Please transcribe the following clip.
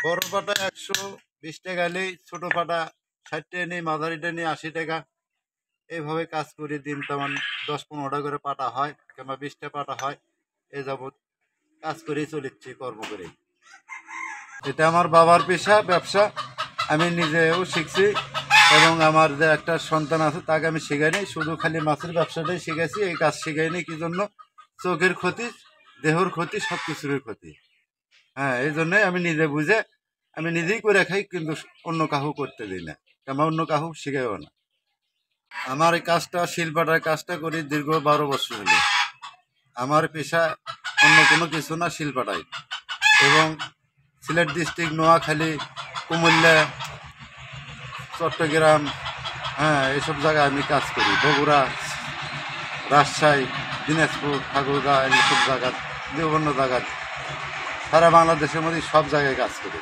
বড় পাটা 120 টাকা নিই, ছোট পাটা 60 টাকা নিই, মাঝারিটা নিই 80 টাকা। এইভাবে কাজ করি, দিন তেমন 10-15টা করে পাটা হয় কিংবা 20টা পাটা হয়। এই যাবৎ কাজ করেই চলেছি, কর্ম করে। এটা আমার বাবার পেশা, ব্যবসা। আমি নিজেও শিখছি এবং আমার যে একটা সন্তান আছে তাকে আমি শেখাইনি, শুধু খালি মাছের ব্যবসাটাই শিখেছি। এই কাজ শিখাইনি কি জন্য? চোখের ক্ষতি, দেহর ক্ষতি, সব কিছুরই ক্ষতি। হ্যাঁ, এই জন্যই আমি নিজে বুঝে আমি নিজেই করে খাই, কিন্তু অন্য কাহু করতে দিই না, কিংবা অন্য কাহু শিখাইও না। আমার এই কাজটা, শিল্পাটার কাজটা করি দীর্ঘ 12 বছর হলো। আমার পেশা অন্য কোনো কিছু না, শিল্পাটাই। এবং সিলেট ডিস্ট্রিক্ট, নোয়াখালী, কুমিল্লা, চট্টগ্রাম, হ্যাঁ, এইসব জায়গায় আমি কাজ করি। বগুড়া, রাজশাহী, দিনাজপুর, ঠাকুরগাঁও, এইসব জায়গা, বিভিন্ন জায়গায়, সারা বাংলাদেশের মধ্যে সব জায়গায় কাজ করি।